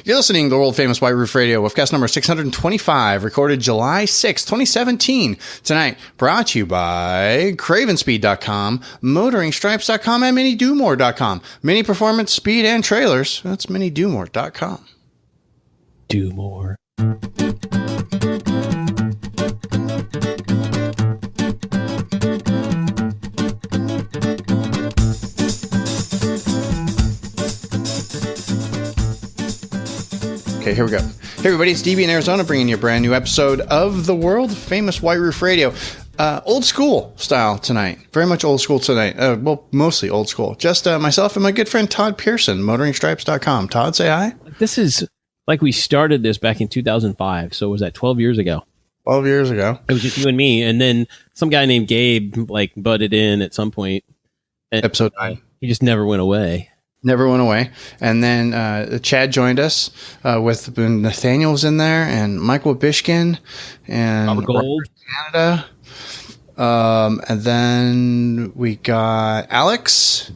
You're listening to the world-famous White Roof Radio, Woofcast number 625, recorded July 6, 2017. Tonight, brought to you by CravenSpeed.com, MotoringStripes.com, and MiniDoMore.com. Mini Performance, Speed, and Trailers. That's MiniDoMore.com. Do more. Okay, here we go. Hey everybody, it's DB in Arizona bringing you a brand new episode of the world-famous White Roof Radio. Old school style tonight. Very much old school tonight. Well, mostly old school. Just myself and my good friend Todd Pearson, MotoringStripes.com. Todd, say hi. This is like we started this back in 2005, so was that 12 years ago? 12 years ago. It was just you and me, and then some guy named Gabe like butted in at some point. Episode 9. He just never went away. Never went away. And then Chad joined us with Nathaniel was in there, and Michael Bishkin, and Robert Gold. Canada. And then we got Alex,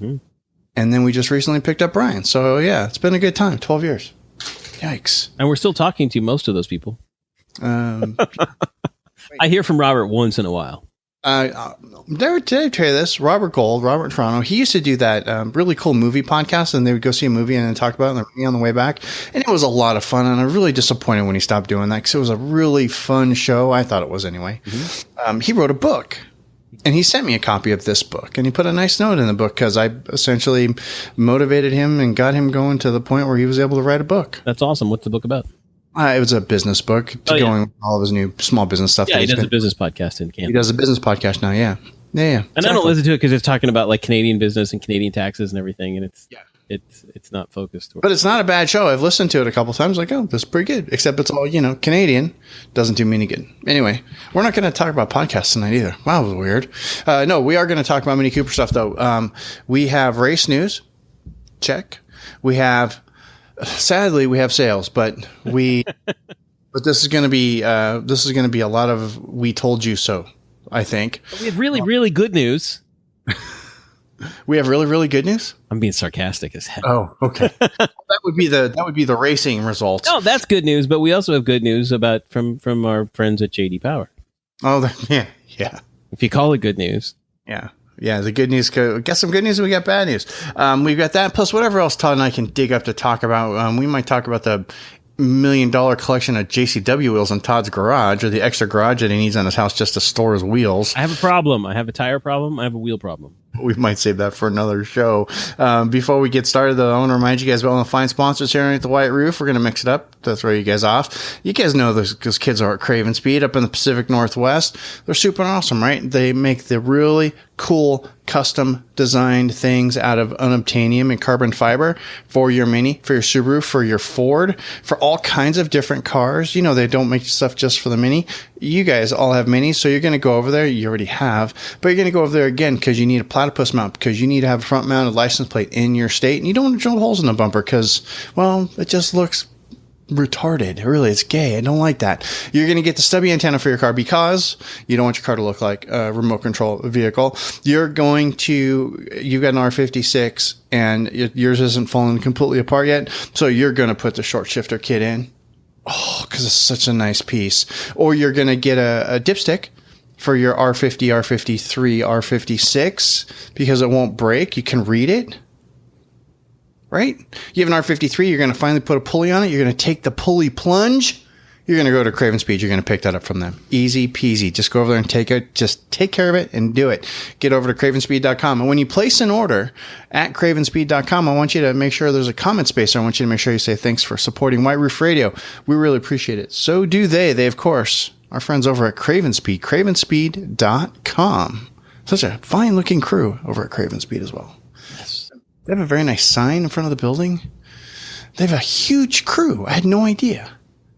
and then we just recently picked up Brian. So yeah, it's been a good time. 12 years. Yikes. And we're still talking to most of those people. I hear from Robert once in a while. Did I tell you this? Robert Gold, Robert Toronto, he used to do that really cool movie podcast, and they would go see a movie and then talk about it on the way back. And it was a lot of fun, and I'm really disappointed when he stopped doing that because it was a really fun show. I thought it was anyway. He wrote a book, and he sent me a copy of this book, and he put a nice note in the book because I essentially motivated him and got him going to the point where he was able to write a book. That's awesome. What's the book about? It was a business book going with all of his new small business stuff. Yeah, he does a business podcast in Canada. He does a business podcast now, yeah. Yeah. And I don't listen to it because it's talking about like Canadian business and Canadian taxes and everything, and it's not focused. But it's not a bad show. I've listened to it a couple times. Like, oh, this is pretty good. Except it's all Canadian. Doesn't do me any good. Anyway, we're not going to talk about podcasts tonight either. Wow, that was weird. No, we are going to talk about Mini Cooper stuff though. We have race news. Check. Sadly, we have sales, but this is going to be a lot of we told you so. I think we have really, really good news. We have really, really good news. I'm being sarcastic as hell. Oh, okay. That would be the racing results. No, that's good news. But we also have good news about from our friends at JD Power. Oh, yeah. If you call it good news, yeah. The good news. We got some good news. And we got bad news. We've got that plus whatever else Todd and I can dig up to talk about. We might talk about the $1 million collection of JCW wheels in Todd's garage, or the extra garage that he needs on his house just to store his wheels. I have a problem. I have a tire problem. I have a wheel problem. We might save that for another show. Before we get started, though, I want to remind you guys about all the fine sponsors here at the White Roof. We're going to mix it up to throw you guys off. You guys know those kids are at Craven Speed up in the Pacific Northwest. They're super awesome, right? They make the really cool custom designed things out of unobtainium and carbon fiber for your Mini, for your Subaru, for your Ford, for all kinds of different cars. They don't make stuff just for the Mini. You guys all have Minis, so you're going to go over there. You already have, but you're going to go over there again because you need a platypus mount, because you need to have a front mounted license plate in your state, and you don't want to drill holes in the bumper because, well, it just looks retarded. Really, it's gay. I don't like that. You're going to get the stubby antenna for your car because you don't want your car to look like a remote control vehicle. You've got an R56 and yours isn't falling completely apart yet. So you're going to put the short shifter kit in. Oh, because it's such a nice piece. Or you're going to get a dipstick for your R50, R53, R56 because it won't break. You can read it. Right? You have an R53, you're going to finally put a pulley on it. You're going to take the pulley plunge. You're going to go to Craven Speed. You're going to pick that up from them. Easy peasy. Just go over there and take it. Just take care of it and do it. Get over to CravenSpeed.com. And when you place an order at CravenSpeed.com, I want you to make sure there's a comment space. I want you to make sure you say thanks for supporting White Roof Radio. We really appreciate it. So do they. They, of course, our friends over at Craven Speed. CravenSpeed.com. Such a fine looking crew over at Craven Speed as well. They have a very nice sign in front of the building. They have a huge crew. I had no idea.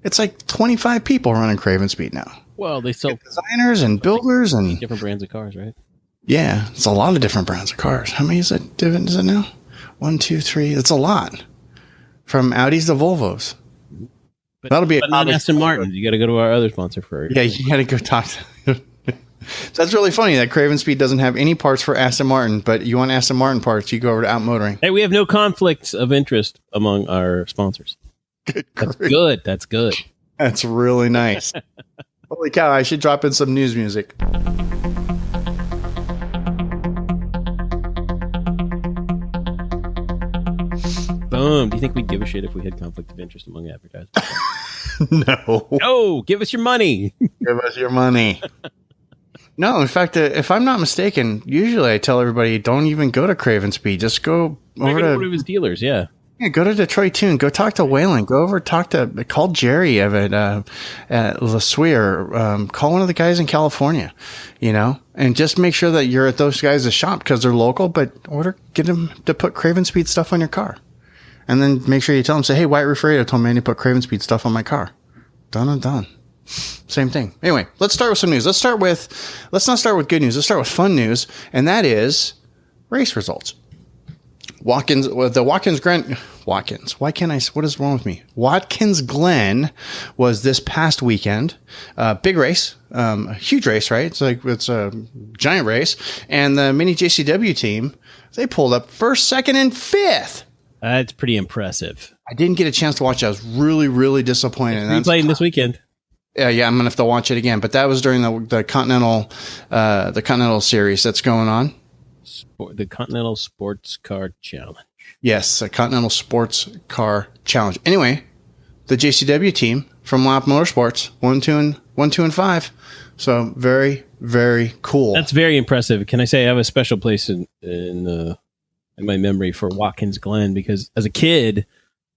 It's like 25 people running Craven Speed now. Well, they sell designers and builders and different brands of cars, right? Yeah, it's a lot of different brands of cars. How many is it now? 1, 2, 3. It's a lot. From Audis to Volvos. That'll be not Aston Martin. You got to go to our other sponsor first. Yeah, you got to go talk to. So that's really funny that Craven Speed doesn't have any parts for Aston Martin, but you want Aston Martin parts, you go over to Out Motoring. Hey, we have no conflicts of interest among our sponsors. That's good. That's good. That's really nice. Holy cow, I should drop in some news music. Boom. Do you think we'd give a shit if we had conflict of interest among advertisers? No. No, give us your money. Give us your money. No, in fact, if I'm not mistaken, usually I tell everybody don't even go to Craven Speed. Just go over to one of his dealers. Yeah. Yeah, go to Detroit Tune. Go talk to Waylon. Go over, call Jerry at LeSueur. Call one of the guys in California, and just make sure that you're at those guys' shop because they're local. But get them to put Craven Speed stuff on your car, and then make sure you tell them, say, "Hey, White Refrigerator told me to put Craven Speed stuff on my car." Done and done. Same thing. Anyway, let's start with some news. Let's not start with good news. Let's start with fun news, and that is race results. Watkins Glen. What is wrong with me? Watkins Glen was this past weekend. Big race, a huge race, right? It's a giant race. And the mini JCW team, they pulled up first, second, and fifth. That's pretty impressive. I didn't get a chance to watch it. I was really, really disappointed. It's playing this weekend. Yeah, I'm gonna have to watch it again. But that was during the Continental Series that's going on. The Continental Sports Car Challenge. Yes, the Continental Sports Car Challenge. Anyway, the JCW team from Lap Motorsports 1, 2, and 5. So very, very cool. That's very impressive. Can I say I have a special place in my memory for Watkins Glen because as a kid,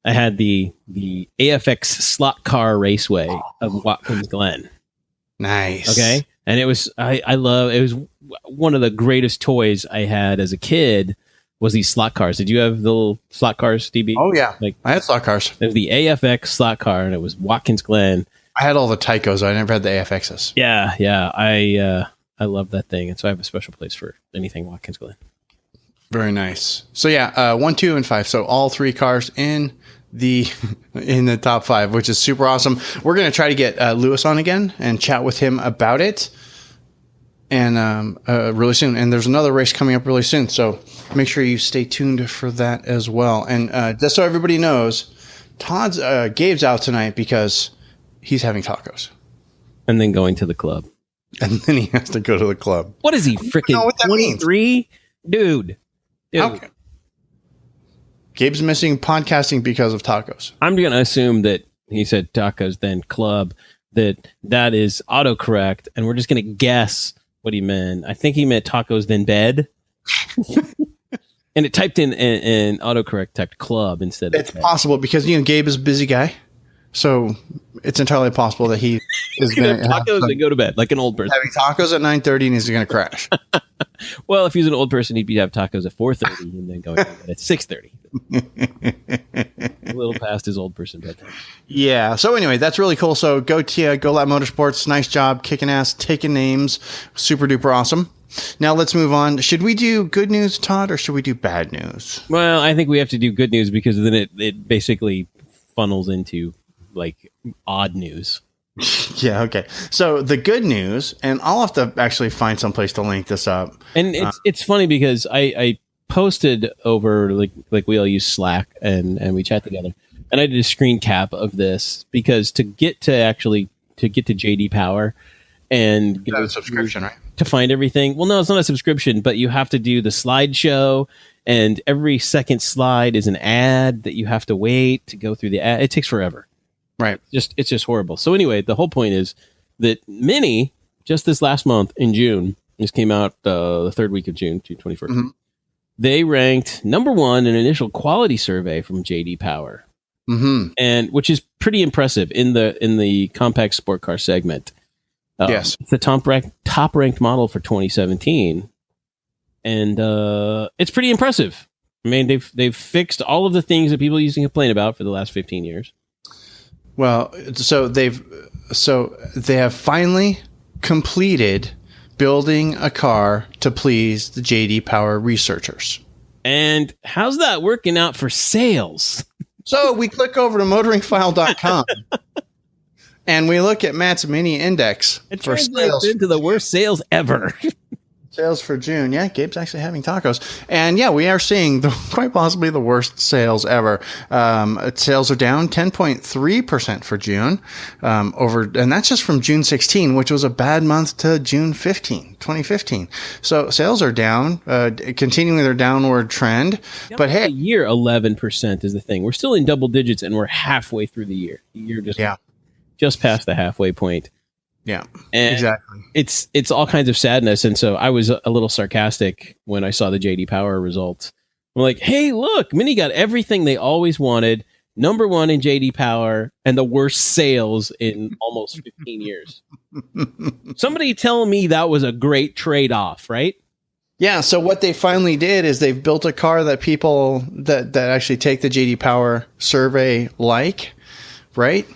I had the AFX slot car raceway of Watkins Glen. Nice. Okay. And it was, it was one of the greatest toys I had as a kid was these slot cars. Did you have the little slot cars, DB? Oh, yeah. I had slot cars. It was the AFX slot car, and it was Watkins Glen. I had all the Tycos. I never had the AFXs. Yeah. I love that thing. And so I have a special place for anything Watkins Glen. Very nice. So, 1, 2, and 5. So all three cars in the top 5, which is super awesome. We're going to try to get Lewis on again and chat with him about it. And really soon. And there's another race coming up really soon. So make sure you stay tuned for that as well. And just so everybody knows, Gabe's out tonight because he's having tacos. And then going to the club. And then he has to go to the club. What is he, freaking 23? Dude. Okay. Gabe's missing podcasting because of tacos. I'm going to assume that he said tacos, then club, that is autocorrect. And we're just going to guess what he meant. I think he meant tacos, then bed. And it typed in autocorrect, typed club instead of It's bed. Possible because, Gabe is a busy guy. So it's entirely possible that he is going to have tacos and go to bed like an old person. Having tacos at 9:30 and he's going to crash. Well, if he's an old person, he'd have tacos at 4:30 and then going to bed at 6:30. A little past his old person bedtime. Yeah. So anyway, that's really cool. So go Lap Motorsports. Nice job, kicking ass, taking names. Super duper awesome. Now let's move on. Should we do good news, Todd, or should we do bad news? Well, I think we have to do good news because then it basically funnels into like odd news. Yeah, okay. So the good news, and I'll have to actually find some place to link this up. And it's funny because I posted over like we all use Slack and we chat together, and I did a screen cap of this because to get to JD Power and get a subscription, right? To find everything. Well, no, it's not a subscription, but you have to do the slideshow, and every second slide is an ad that you have to wait to go through the ad. It takes forever. Right. It's just horrible. So anyway, the whole point is that Mini, just this last month in June, this came out the third week of June 21st. Mm-hmm. They ranked number 1 in an initial quality survey from JD Power, and which is pretty impressive in the compact sport car segment. Yes, it's the top ranked model for 2017, and it's pretty impressive. I mean, they've fixed all of the things that people used to complain about for the last 15 years. Well, so they have finally completed building a car to please the JD Power researchers. And how's that working out for sales? So we click over to motoringfile.com and we look at Matt's mini index it for translates sales. into the worst sales ever. Sales for June. Yeah, Gabe's actually having tacos. And yeah, we are seeing quite possibly the worst sales ever. Sales are down 10.3% for June, and that's just from June 16, which was a bad month to June 2015. So sales are down, continuing their downward trend. But hey, the year 11% is the thing. We're still in double digits and we're halfway through the year. You're just past the halfway point. Yeah, and exactly. It's all kinds of sadness. And so I was a little sarcastic when I saw the JD Power results. I'm like, hey, look, Mini got everything they always wanted. Number one in JD Power and the worst sales in almost 15 years. Somebody tell me that was a great trade-off, right? Yeah, so what they finally did is they've built a car that people that actually take the JD Power survey like, right?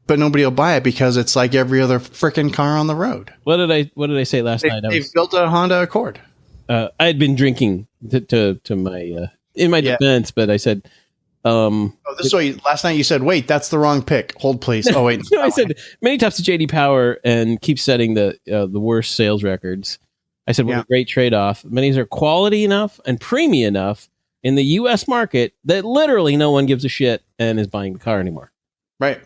But nobody will buy it because it's like every other freaking car on the road. What did I say last night? They've built a Honda Accord. I had been drinking to my in my defense, but I said, this way. Last night you said, "Wait, that's the wrong pick. Hold, please." Oh wait, no, I said many times to JD Power and keep setting the worst sales records. I said, what a great trade-off. Minis are quality enough and premium enough in the U.S. market that literally no one gives a shit and is buying the car anymore. Right.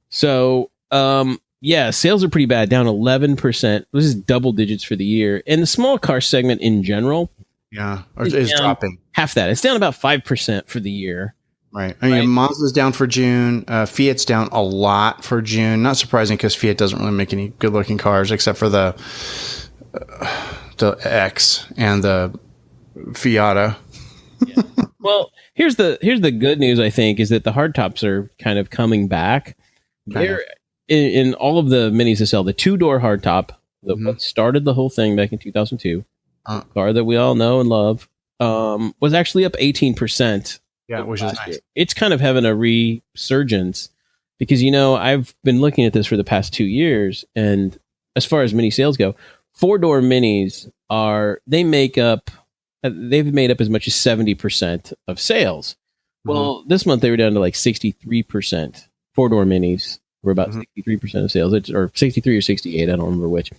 So, sales are pretty bad, down 11%. This is double digits for the year. And the small car segment in general is dropping. Half that. It's down about 5% for the year. Right. I mean, Mazda's down for June. Fiat's down a lot for June. Not surprising because Fiat doesn't really make any good-looking cars except for the X and the Fiata. Yeah. Well, here's the good news, I think, is that the hardtops are kind of coming back. They're in all of the minis to sell. The two-door hardtop that started the whole thing back in 2002, car that we all know and love, was actually up 18%. Yeah, which is nice. It's kind of having a resurgence because, I've been looking at this for the past 2 years, and as far as mini sales go, four-door minis they've made up as much as 70% of sales. Well, this month they were down to like 63%. Four-door minis were about 63% of sales, or 63 or 68. I don't remember which.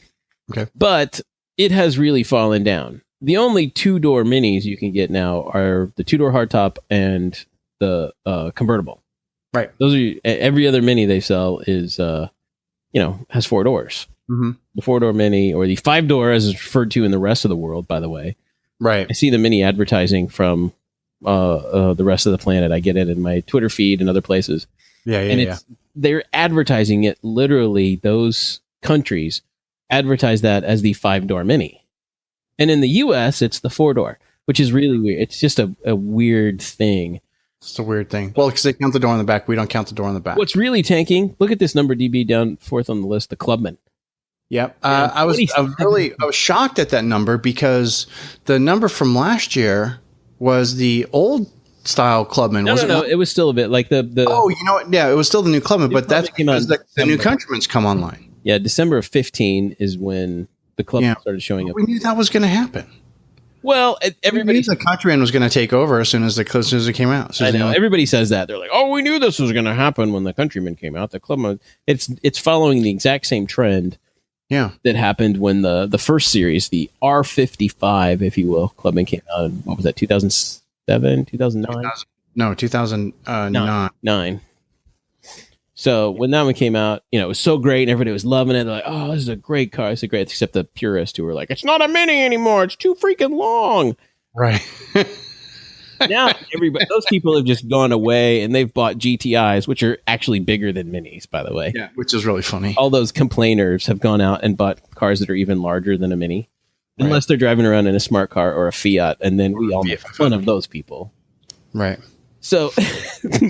Okay. But it has really fallen down. The only two-door minis you can get now are the two-door hardtop and the convertible. Right. Those are every other mini they sell is, has four doors. Mm-hmm. The four-door mini, or the five-door, as is referred to in the rest of the world, by the way. Right. I see the mini advertising from the rest of the planet. I get it in my Twitter feed and other places. They're advertising it literally. Those countries advertise that as the five-door mini. And in the U.S., it's the four-door, which is really weird. It's just a weird thing. It's a weird thing. Well, because they count the door on the back. We don't count the door on the back. What's really tanking, look at this number, DB, down fourth on the list, the Clubman. Yep. I was shocked at that number because the number from last year was the old style Clubman. No, it was still a bit like the. Oh, you know what? Yeah, it was still the new Clubman, but that's because the new Countryman's come online. Yeah, December of 15 is when the Clubman started showing up. We knew that was going to happen. Well, everybody knew the Countryman was going to take over as soon as it came out. I know. Everybody says that. They're like, "Oh, we knew this was going to happen when the Countryman came out." The Clubman, it's following the exact same trend. Yeah, that happened when the first series, the R55, if you will, Clubman came out. What was that? 2007, 2009? No, 2009. 9. So when that one came out, it was so great and everybody was loving it. They're like, "Oh, this is a great car. It's a great," except the purists who were like, "It's not a mini anymore. It's too freaking long." Right. Now those people have just gone away and they've bought GTIs, which are actually bigger than minis, by the way. Yeah, which is really funny. All those complainers have gone out and bought cars that are even larger than a mini, unless they're driving around in a smart car or a Fiat, and then we all make fun of those people. Right. So,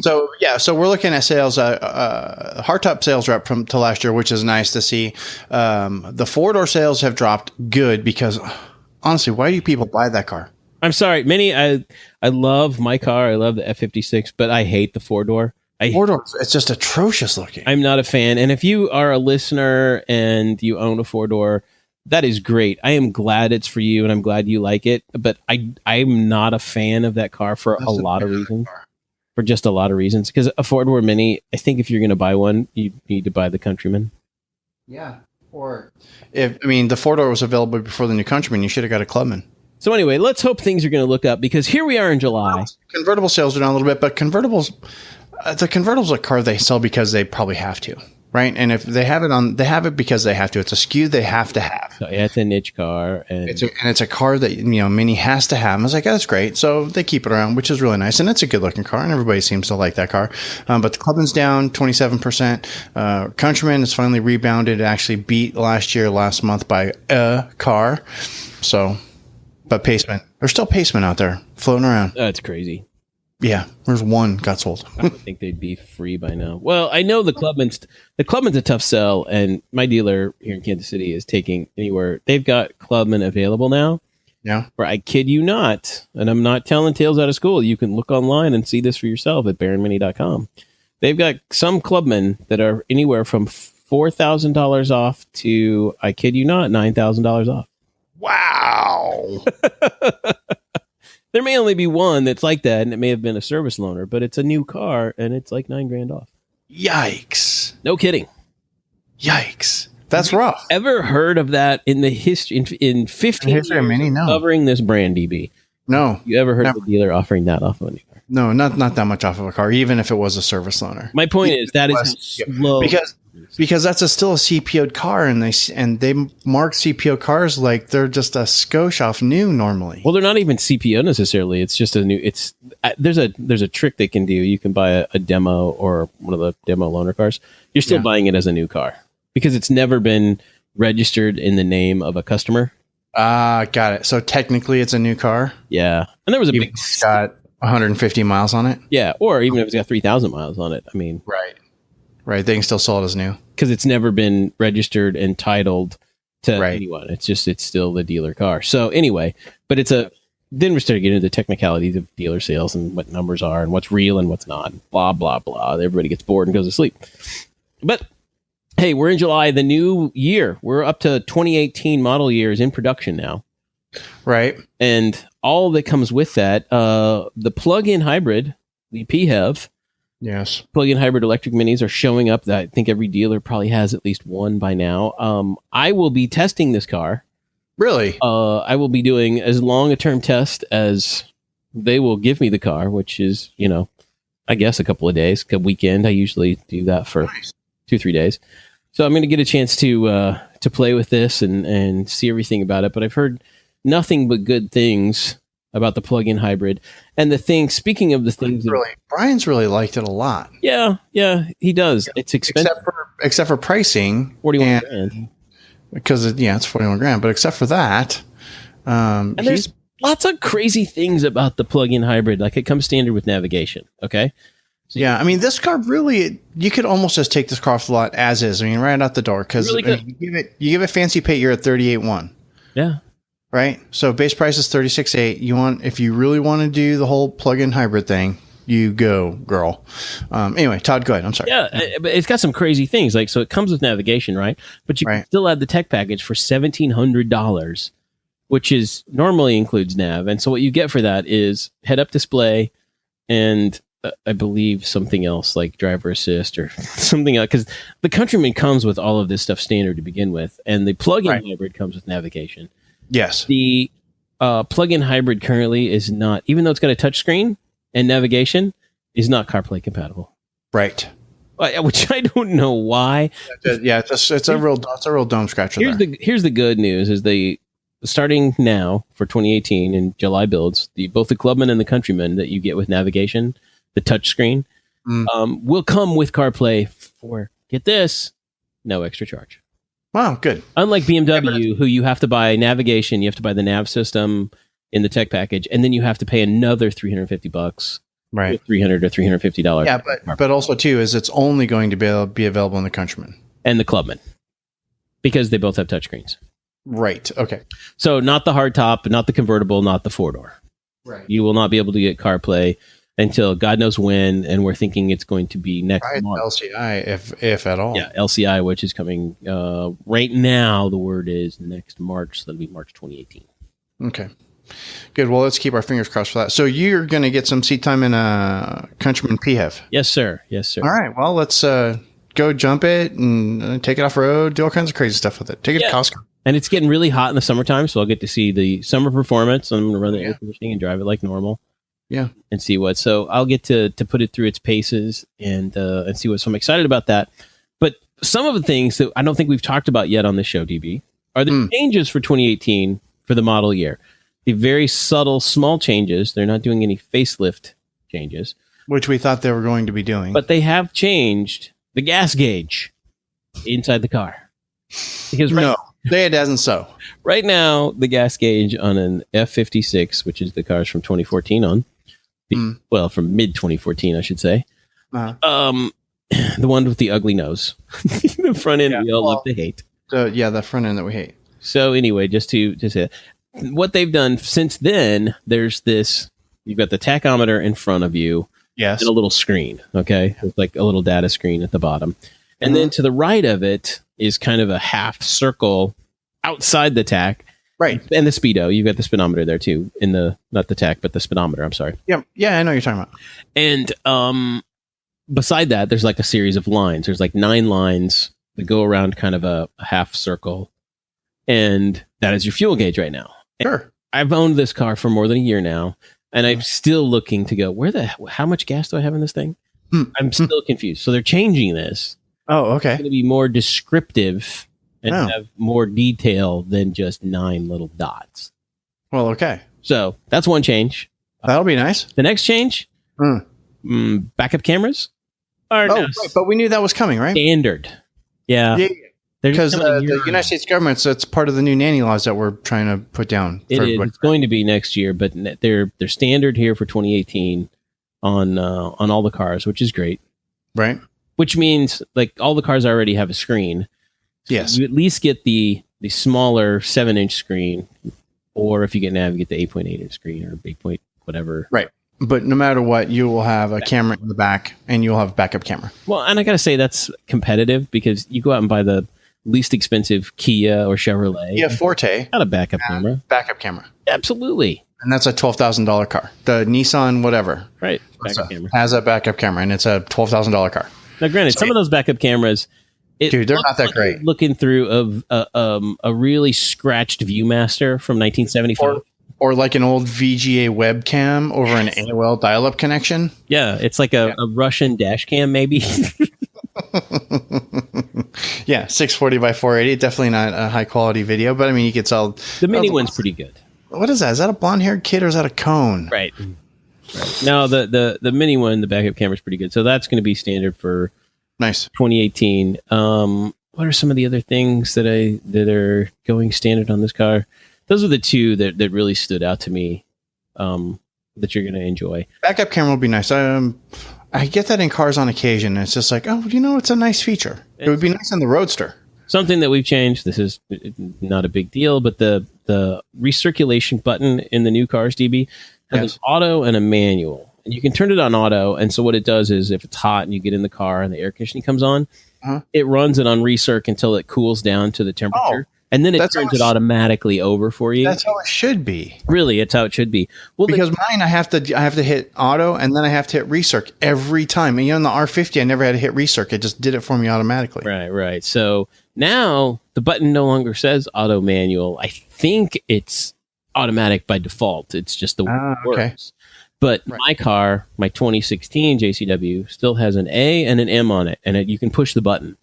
so we're looking at sales. Hardtop sales are up to last year, which is nice to see. The four-door sales have dropped good because, honestly, why do people buy that car? I'm sorry, Mini. I love my car. I love the F56, but I hate the four-door. Four-door, it's just atrocious looking. I'm not a fan. And if you are a listener and you own a four-door, that is great. I am glad it's for you, and I'm glad you like it. But I'm not a fan of that car for a lot of reasons. For just a lot of reasons. Because a four-door Mini, I think if you're going to buy one, you need to buy the Countryman. Yeah. Or the 4-door was available before the new Countryman, you should have got a Clubman. So anyway, let's hope things are going to look up, because here we are in July. Convertible sales are down a little bit, but the convertible's a car they sell because they probably have to, right? And if they have it they have it because they have to. It's a SKU they have to have. So yeah, it's a niche car, and it's a car that Mini has to have. I was like, that's great. So they keep it around, which is really nice, and it's a good looking car, and everybody seems to like that car. But the Clubman's down 27%. Countryman has finally rebounded. It actually beat last month by a car. So, but Paceman, there's still Paceman out there floating around. That's crazy. Yeah, there's one got sold. I would think they'd be free by now. Well, I know the Clubman's a tough sell, and my dealer here in Kansas City is taking anywhere. They've got Clubman available now. Yeah. Where I kid you not, and I'm not telling tales out of school. You can look online and see this for yourself at baronmini.com. They've got some Clubman that are anywhere from $4,000 off to, I kid you not, $9,000 off. Wow. There may only be one that's like that, and it may have been a service loaner, but it's a new car, and it's like $9,000 off. Yikes. No kidding. Yikes. That's rough. Ever heard of that in the history, in 15 years of Mini? No. Covering this brand, DB? No. You ever heard of a dealer offering that off of a new car? No, not that much off of a car, even if it was a service loaner. My point is that is slow. Because that's still a CPO'd car, and they mark CPO cars like they're just a skosh off new normally. Well, they're not even CPO necessarily. It's just a new. It's there's a trick they can do. You can buy a demo or one of the demo loaner cars. You're still buying it as a new car because it's never been registered in the name of a customer. Got it. So technically, it's a new car. Yeah, and there was a It's got 150 miles on it. Yeah, or even if it's got 3,000 miles on it. I mean, Right, they can still sell it as new because it's never been registered and titled to anyone. It's still the dealer car. So anyway, but then we started getting into the technicalities of dealer sales and what numbers are and what's real and what's not. Blah blah blah. Everybody gets bored and goes to sleep. But hey, we're in July, the new year. We're up to 2018 model years in production now. Right, and all that comes with that, the plug-in hybrid, the PHEV. Yes. Plug-in hybrid electric minis are showing up. That I think every dealer probably has at least one by now. I will be testing this car. Really? I will be doing as long a term test as they will give me the car, which is, I guess a couple of days, a weekend. I usually do that for 2-3 days. So I'm going to get a chance to play with this and see everything about it. But I've heard nothing but good things about the plug-in hybrid. And speaking of the things... Brian's really liked it a lot. Yeah, he does. It's expensive. Except for pricing. 41 grand. Because, it's 41 grand. But except for that... and there's lots of crazy things about the plug-in hybrid. Like, it comes standard with navigation, okay? So this car really... You could almost just take this car off the lot as is. right out the door. Because really you give it fancy paint, you're at 38.1. Yeah. Right, so base price is 36.8. If you really want to do the whole plug-in hybrid thing, you go, girl. Anyway, Todd, go ahead. I'm sorry. Yeah, but it's got some crazy things. Like, so it comes with navigation, right? But you can still add the tech package for $1,700, which is normally includes nav. And so what you get for that is head-up display and I believe something else like driver assist or something else. Because the Countryman comes with all of this stuff standard to begin with, and the plug-in hybrid comes with navigation. Yes. The plug-in hybrid currently is not, even though it's got a touchscreen and navigation, is not CarPlay compatible. Right. Which I don't know why. Yeah, it's a real dome scratcher. Here's the good news: is starting now for 2018 in July builds, both the Clubman and the Countryman that you get with navigation, the touchscreen, will come with CarPlay for, get this, no extra charge. Wow, good. Unlike BMW, who you have to buy navigation, you have to buy the nav system in the tech package, and then you have to pay another $350, right? $300 or $350. Yeah, but also too is it's only going to be available in the Countryman and the Clubman because they both have touchscreens. Right. Okay. So not the hardtop, not the convertible, not the 4-door. Right. You will not be able to get CarPlay until God knows when, and we're thinking it's going to be next month. LCI, if at all. Yeah, LCI, which is coming right now. The word is next March, so that'll be March 2018. Okay, good. Well, let's keep our fingers crossed for that. So you're going to get some seat time in a Countryman PHEV. Yes, sir. All right. Well, let's go jump it and take it off road, do all kinds of crazy stuff with it. Take it to Costco. And it's getting really hot in the summertime, so I'll get to see the summer performance. I'm going to run the air conditioning and drive it like normal. Yeah. And see what. So I'll get to put it through its paces and see what. So I'm excited about that. But some of the things that I don't think we've talked about yet on this show, DB, are the changes for 2018 for the model year. The very subtle, small changes. They're not doing any facelift changes. Which we thought they were going to be doing. But they have changed the gas gauge inside the car. Because it doesn't so. Right now, the gas gauge on an F56, which is the cars from 2014 on, well, from mid-2014, I should say, the one with the ugly nose. The front end we all love to hate. The front end that we hate. So anyway, just to say, what they've done since then, there's this, you've got the tachometer in front of you. Yes. And a little screen, okay? With like a little data screen at the bottom. And then to the right of it is kind of a half circle outside the tach. Right. And the speedo. You've got the speedometer there too. Not the tach, but the speedometer. I'm sorry. Yeah. Yeah, I know what you're talking about. And beside that, there's like a series of lines. There's like 9 lines that go around kind of a half circle. And that is your fuel gauge right now. Sure. I've owned this car for more than a year now. And I'm still looking to go, how much gas do I have in this thing? I'm still confused. So they're changing this. Oh, okay. It's going to be more descriptive and have more detail than just 9 little dots. Well, okay. So that's one change. That'll be nice. The next change, backup cameras are right, but we knew that was coming, right? Standard. Yeah. Because the United States government, so it's part of the new nanny laws that we're trying to put down. It's going to be next year, but they're standard here for 2018 on all the cars, which is great. Right. Which means like all the cars already have a screen. So yes. You at least get the smaller 7-inch screen, or if you get nav, you get the 8.8-inch screen or 8 whatever. Right. But no matter what, you will have a camera in the back, and you'll have a backup camera. Well, and I got to say that's competitive because you go out and buy the least expensive Kia or Chevrolet. Yeah, Forte. Not a backup camera. Backup camera. Absolutely. And that's a $12,000 car. The Nissan whatever. Right. Backup camera. Has a backup camera, and it's a $12,000 car. Now, granted, some of those backup cameras, dude, they're not that great. Looking through a really scratched ViewMaster from 1975. Or like an old VGA webcam over an AOL dial-up connection. Yeah, it's like a Russian dash cam, maybe. Yeah, 640 by 480. Definitely not a high-quality video, but I mean, you could tell. The mini one's pretty good. What is that? Is that a blonde-haired kid or is that a cone? Right. No, the mini one, the backup camera is pretty good. So that's going to be standard for nice 2018. What are some of the other things that are going standard on this car? Those are the two that really stood out to me that you're going to enjoy. Backup camera will be nice. I get that in cars on occasion. It's just like, it's a nice feature. It would be nice in the Roadster. Something that we've changed. This is not a big deal, but the recirculation button in the new cars, DB, has an auto and a manual. And you can turn it on auto. And so what it does is if it's hot and you get in the car and the air conditioning comes on, it runs it on recirc until it cools down to the temperature. And then it turns it automatically over for you. That's how it should be. Really, it's how it should be. Well, because mine, I have to hit auto and then I have to hit recirc every time. And in the R50, I never had to hit recirc. It just did it for me automatically. Right. So now the button no longer says auto manual. I think it's automatic by default. It's just the way it works. But my car, my 2016 JCW, still has an A and an M on it, and you can push the button.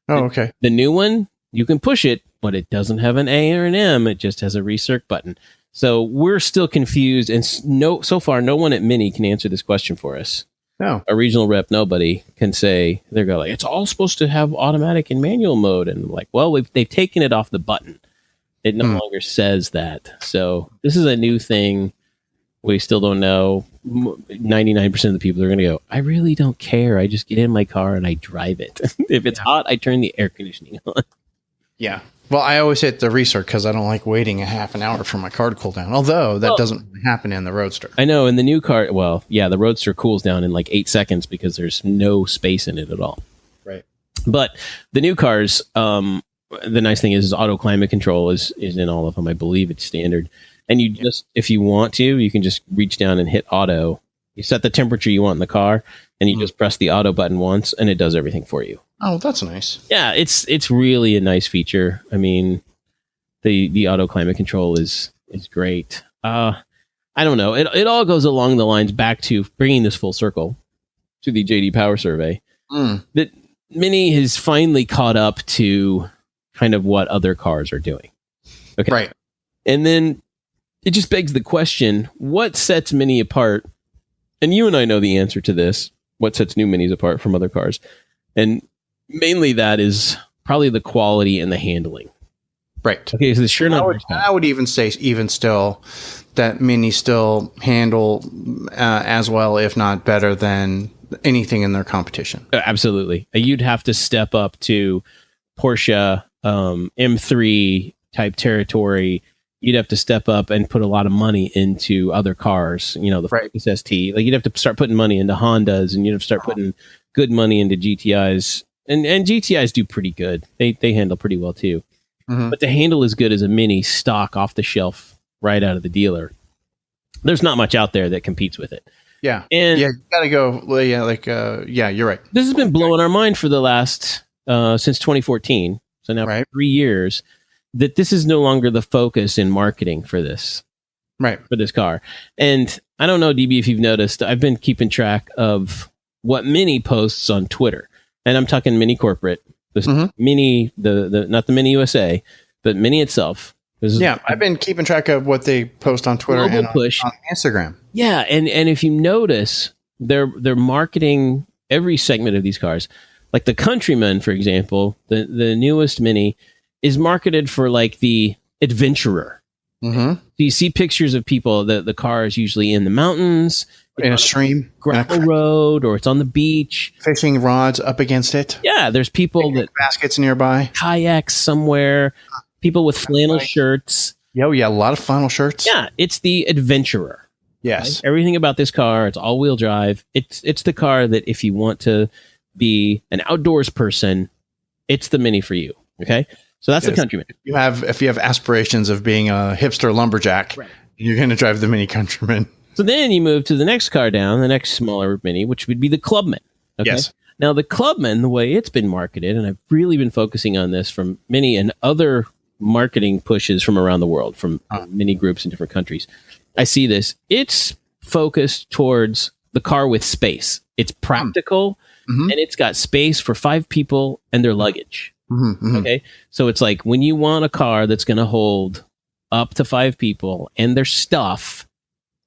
Oh, okay. The new one, you can push it, but it doesn't have an A or an M. It just has a recirc button. So we're still confused, and so far, no one at Mini can answer this question for us. No. A regional rep, nobody can say, they're going like, it's all supposed to have automatic and manual mode. And like, well, they've taken it off the button. It no longer says that. So this is a new thing. We still don't know. 99% of the people are going to go, I really don't care. I just get in my car and I drive it. If it's hot, I turn the air conditioning on. Yeah. Well, I always hit the recirc because I don't like waiting a half an hour for my car to cool down. Although that doesn't happen in the Roadster. I know. In the new car, the Roadster cools down in like 8 seconds because there's no space in it at all. Right. But the new cars, the nice thing is auto climate control is in all of them. I believe it's standard. And you just, if you want to, you can just reach down and hit auto. You set the temperature you want in the car, and you just press the auto button once, and it does everything for you. Oh, that's nice. Yeah, it's really a nice feature. I mean, the auto climate control is great. I don't know. It all goes along the lines back to bringing this full circle to the JD Power survey. That Mini has finally caught up to kind of what other cars are doing. Okay. Right. And then it just begs the question, what sets Mini apart? And you and I know the answer to this. What sets new Minis apart from other cars? And mainly that is probably the quality and the handling. Right. Okay, so sure enough, I would even say, even still, that Mini still handle as well, if not better, than anything in their competition. Absolutely. You'd have to step up to Porsche M3 type territory. You'd have to step up and put a lot of money into other cars, you know, the Focus ST. Like, you'd have to start putting money into Hondas, and you'd have to start putting good money into GTIs. And GTIs do pretty good. They handle pretty well too. But to handle as good as a Mini stock off the shelf right out of the dealer, there's not much out there that competes with it. Yeah. And you gotta go. Yeah, you're right. This has been blowing our mind for the last, since 2014. So now for 3 years, that this is no longer the focus in marketing for this. Right. For this car. And I don't know, DB, if you've noticed, I've been keeping track of what Mini posts on Twitter. And I'm talking Mini corporate. This Mini, the not the Mini USA, but Mini itself. I've been keeping track of what they post on Twitter and on Instagram. Yeah, and if you notice, they're marketing every segment of these cars. Like the Countryman, for example, the newest Mini is marketed for like the adventurer. So you see pictures of people. The car is usually in the mountains, in a stream, gravel road, or it's on the beach. Fishing rods up against it. Yeah, there's people that baskets nearby, kayaks somewhere. People with flannel shirts. Yeah, a lot of flannel shirts. Yeah, it's the adventurer. Yes, right? Everything about this car, it's all-wheel drive. It's the car that if you want to be an outdoors person, it's the Mini for you. Okay, so that's the Countryman. If you have aspirations of being a hipster lumberjack, you're going to drive the Mini Countryman. So then you move to the next car down, the next smaller Mini, which would be the Clubman. Okay? Yes. Now the Clubman, the way it's been marketed, and I've really been focusing on this from Mini and other marketing pushes from around the world, from many groups in different countries. I see this. It's focused towards the car with space. It's practical, and it's got space for 5 people and their luggage. Okay, so it's like when you want a car that's going to hold up to 5 people and their stuff,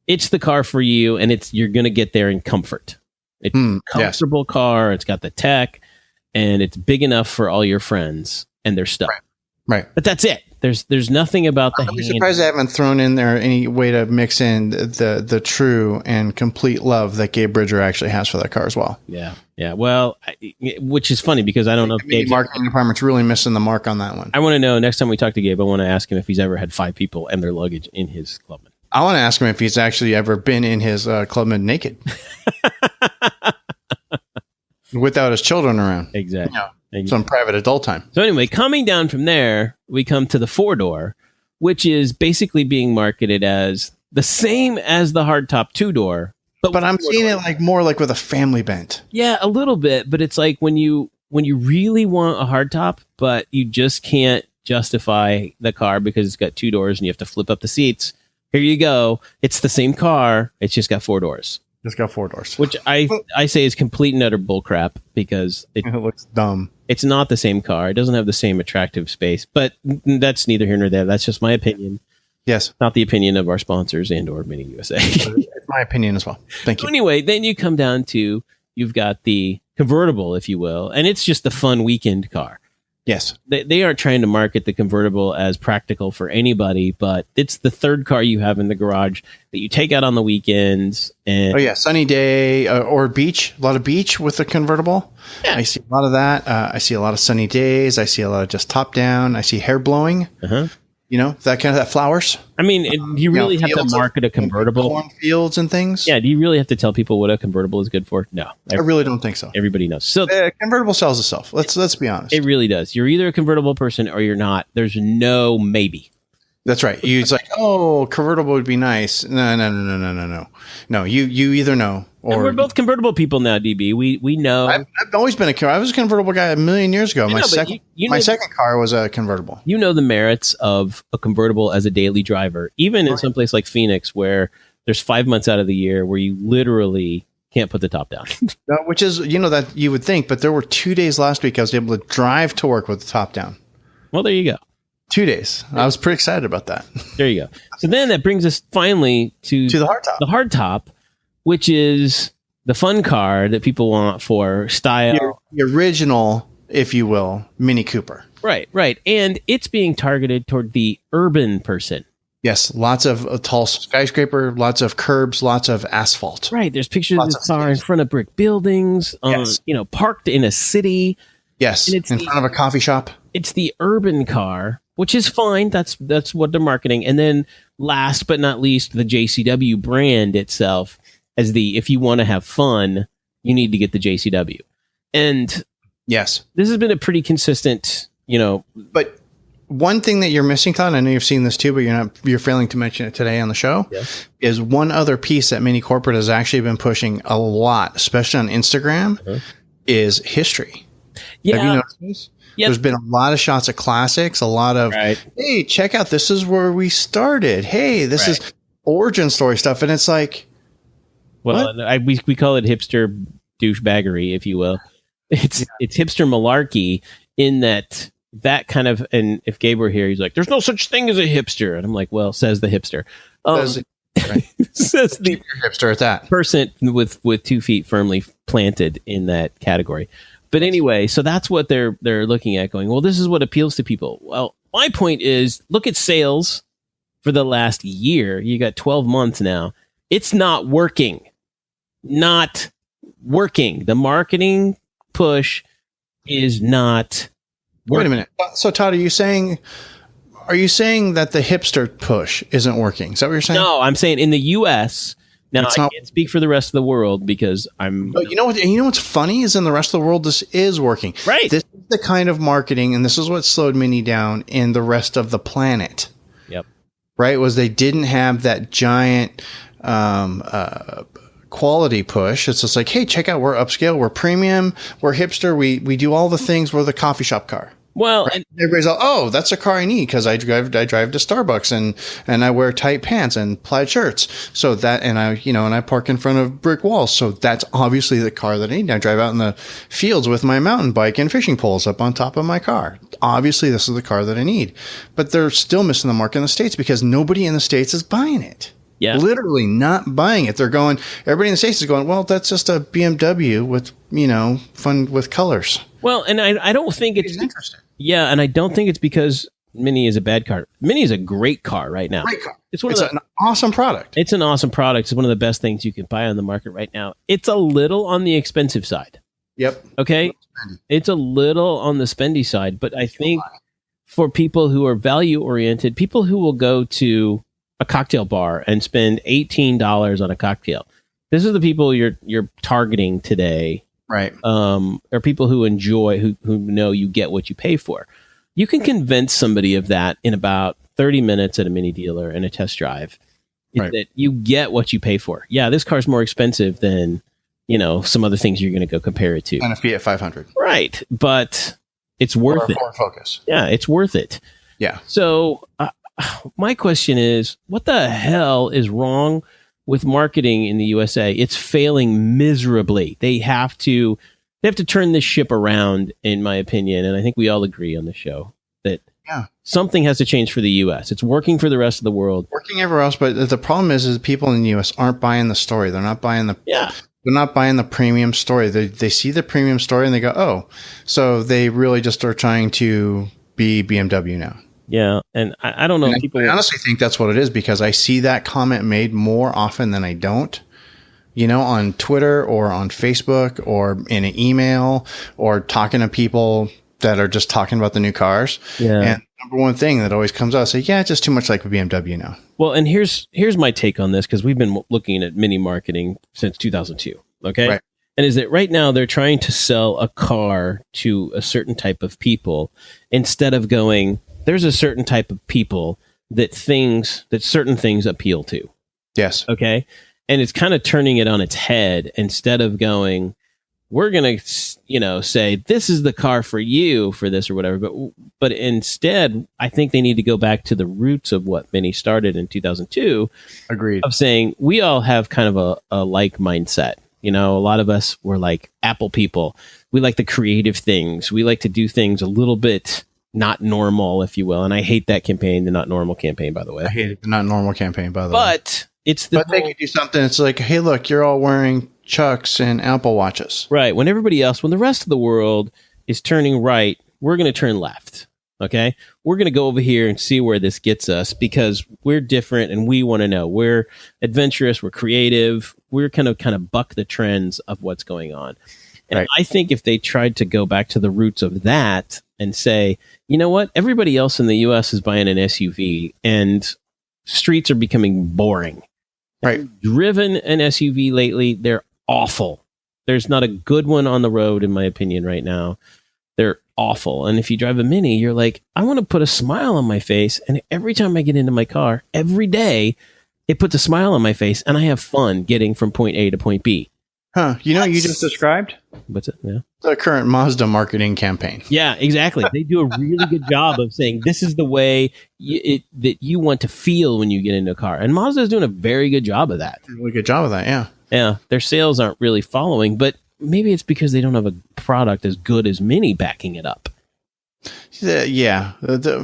it's the car for you, and you're going to get there in comfort. It's a comfortable car. It's got the tech, and it's big enough for all your friends and their stuff. Right. But that's it. There's nothing about the. I'm surprised they haven't thrown in there any way to mix in the true and complete love that Gabe Bridger actually has for that car as well. Yeah. Well, which is funny because I don't know if the marketing department's really missing the mark on that one. I want to know next time we talk to Gabe. I want to ask him if he's ever had 5 people and their luggage in his Clubman. I want to ask him if he's actually ever been in his Clubman naked, without his children around. Exactly. Some private adult time. So anyway, coming down from there, we come to the 4-door, which is basically being marketed as the same as the hardtop 2-door. But I'm seeing it like more like with a family bent. Yeah, a little bit. But it's like when you really want a hardtop, but you just can't justify the car because it's got 2 doors and you have to flip up the seats. Here you go. It's the same car. It's just got 4 doors. It's got 4 doors. Which I say is complete and utter bullcrap because it looks dumb. It's not the same car. It doesn't have the same attractive space. But that's neither here nor there. That's just my opinion. Yes. Not the opinion of our sponsors and or Mini USA. It's my opinion as well. Thank you. Anyway, then you come down to, you've got the convertible, if you will, and it's just the fun weekend car. Yes. They aren't trying to market the convertible as practical for anybody, but it's the third car you have in the garage that you take out on the weekends. And sunny day or beach. A lot of beach with the convertible. Yeah. I see a lot of that. I see a lot of sunny days. I see a lot of just top down. I see hair blowing. That flowers. I mean, do you really have to market a convertible? Cornfields and things. Yeah. Do you really have to tell people what a convertible is good for? No. I really don't think so. Everybody knows. So convertible sells itself. Let's be honest. It really does. You're either a convertible person or you're not. There's no maybe. That's right. It's like, oh, convertible would be nice. No. You either know or and we're both convertible people now, DB. We know. I've always been I was a convertible guy a million years ago. My second car was a convertible. You know the merits of a convertible as a daily driver, even in some place like Phoenix, where there's 5 months out of the year where you literally can't put the top down. Which is, that you would think, but there were 2 days last week I was able to drive to work with the top down. Well, there you go. 2 days. I was pretty excited about that. There you go. So then that brings us finally to the hardtop. The hardtop, which is the fun car that people want for style. The original, if you will, Mini Cooper. Right. And it's being targeted toward the urban person. Yes, lots of tall skyscraper, lots of curbs, lots of asphalt. Right. There's pictures of this car in front of brick buildings, parked in a city. Yes, in front of a coffee shop. It's the urban car, which is fine. That's what they're marketing. And then last but not least, the JCW brand itself as if you want to have fun, you need to get the JCW. And yes, this has been a pretty consistent, But one thing that you're missing, Todd, I know you've seen this too, but you're failing to mention it today on the show, is one other piece that Mini Corporate has actually been pushing a lot, especially on Instagram, is history. Yeah. Have you noticed this? Yep. There's been a lot of shots of classics, a lot of, hey, check out, this is where we started. Hey, this is origin story stuff. And it's like, well, we call it hipster douchebaggery, if you will. It's hipster malarkey in that kind of, and if Gabe were here, he's like, there's no such thing as a hipster. And I'm like, well, says the hipster. Says the hipster at that. Person with 2 feet firmly planted in that category. But anyway, so that's what they're looking at going, well, this is what appeals to people. Well, my point is, look at sales for the last year. You got 12 months now. It's not working. Not working. The marketing push is not working. Wait a minute. So Todd, are you saying that the hipster push isn't working? Is that what you're saying? No, I'm saying in the US. Now, I can't speak for the rest of the world because I'm... But you know what's funny is in the rest of the world, this is working. Right. This is the kind of marketing, and this is what slowed Mini down in the rest of the planet. Yep. Right? Was they didn't have that giant quality push. It's just like, hey, check out, we're upscale, we're premium, we're hipster, we do all the things, we're the coffee shop car. Well, right? And everybody's like, oh, that's a car I need because I drive to Starbucks and I wear tight pants and plaid shirts. So that, and I park in front of brick walls. So that's obviously the car that I need. I drive out in the fields with my mountain bike and fishing poles up on top of my car. Obviously, this is the car that I need. But they're still missing the mark in the States because nobody in the States is buying it. Yeah. Literally not buying it. They're going, everybody in the States is going, well, that's just a BMW with, fun with colors. Well, and I don't think it's interesting. Yeah, and I don't think it's because Mini is a bad car. Mini is a great car right now. Great car. It's an awesome product. It's an awesome product. It's one of the best things you can buy on the market right now. It's a little on the expensive side. Yep. Okay? It's a little on the spendy side, but I think for people who are value-oriented, people who will go to a cocktail bar and spend $18 on a cocktail, this is the people you're targeting today. Right. Or people who enjoy, who know you get what you pay for. You can convince somebody of that in about 30 minutes at a Mini dealer and a test drive. Right. That you get what you pay for. Yeah, this car's more expensive than, some other things you're going to go compare it to. And a Fiat 500. Right. But it's worth it. Ford Focus. Yeah, it's worth it. Yeah. So my question is, what the hell is wrong with marketing in the USA? It's failing miserably. They have to turn this ship around, in my opinion, and I think we all agree on the show that something has to change for the US. It's working for the rest of the world. Working everywhere else, but the problem is people in the US aren't buying the story. They're not buying they're not buying the premium story. They see the premium story and they go, oh, so they really just are trying to be BMW now. Yeah, and I don't know. I honestly think that's what it is because I see that comment made more often than I don't. On Twitter or on Facebook or in an email or talking to people that are just talking about the new cars. Yeah. And number one thing that always comes out is, it's just too much like a BMW now. Well, and here's my take on this because we've been looking at Mini marketing since 2002. Okay. Right. And is that right now they're trying to sell a car to a certain type of people instead of going, there's a certain type of people that certain things appeal to. Yes. Okay. And it's kind of turning it on its head. Instead of going, we're going to, say, this is the car for you for this or whatever. But instead, I think they need to go back to the roots of what Mini started in 2002. Agreed. Of saying we all have kind of a like mindset. A lot of us were like Apple people. We like the creative things. We like to do things a little bit not normal, if you will. And I hate that campaign, the not normal campaign, by the way. I hate the not normal campaign, by the way. But they could do something. It's like, hey, look, you're all wearing Chucks and Apple Watches. Right. When the rest of the world is turning right, we're going to turn left. Okay. We're going to go over here and see where this gets us because we're different and we want to know. We're adventurous. We're creative. We're kind of buck the trends of what's going on. And right. I think if they tried to go back to the roots of that and say, you know what, everybody else in the U.S. is buying an SUV and streets are becoming boring. Right. I've driven an SUV lately. They're awful. There's not a good one on the road, in my opinion, right now. They're awful. And if you drive a Mini, you're like, I want to put a smile on my face. And every time I get into my car, every day, it puts a smile on my face. And I have fun getting from point A to point B. Huh. You know what you just described? What's it? Yeah. The current Mazda marketing campaigin. Yeah, exactly. They do a really good job of saying this is the way that you want to feel when you get into a car. And Mazda is doing a very good job of that. Really good job of that, yeah. Yeah, their sales aren't really following, but maybe it's because they don't have a product as good as Mini backing it up. Yeah, the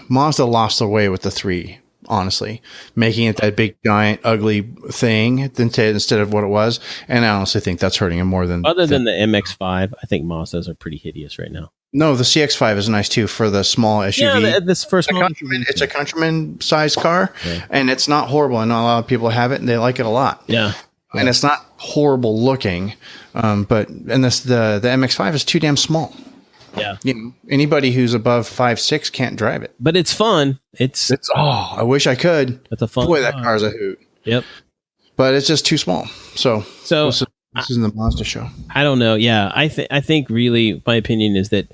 Mazda lost the way with the 3. Honestly, making it that big, giant, ugly thing instead of what it was. And I honestly think that's hurting him more than... Other than the MX-5, I think Mazdas are pretty hideous right now. No, the CX-5 is nice too for the small SUV. Yeah, this first it's a Countryman-sized car, and it's not horrible. I know a lot of people have it, and they like it a lot. Yeah. And it's not horrible looking, the MX-5 is too damn small. Yeah. Anybody who's above 5'6" can't drive it. But it's fun. It's I wish I could. It's a fun Boy, that car's a hoot. Yep. But it's just too small. So this isn't the Mazda show. I don't know. Yeah. I think really my opinion is that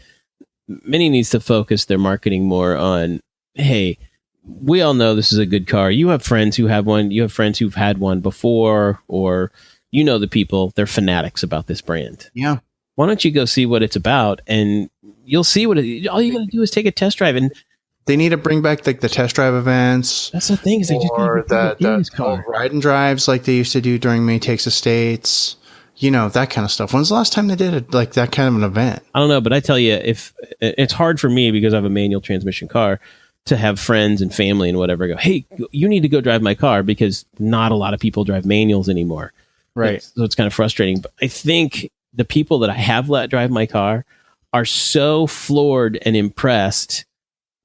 Mini needs to focus their marketing more on, hey, we all know this is a good car. You have friends who have one. You have friends who've had one before, or the people, they're fanatics about this brand. Yeah. Why don't you go see what it's about, and you'll see all you got to do is take a test drive. And they need to bring back like the test drive events. That's the thing, is they just the ride and drives like they used to do during May Takes Estates. That kind of stuff. When's the last time they did like that kind of an event? I don't know, but I tell you, if it's hard for me because I have a manual transmission car to have friends and family and whatever go, hey, you need to go drive my car, because not a lot of people drive manuals anymore. Right. So it's kind of frustrating. But I think the people that I have let drive my car are so floored and impressed.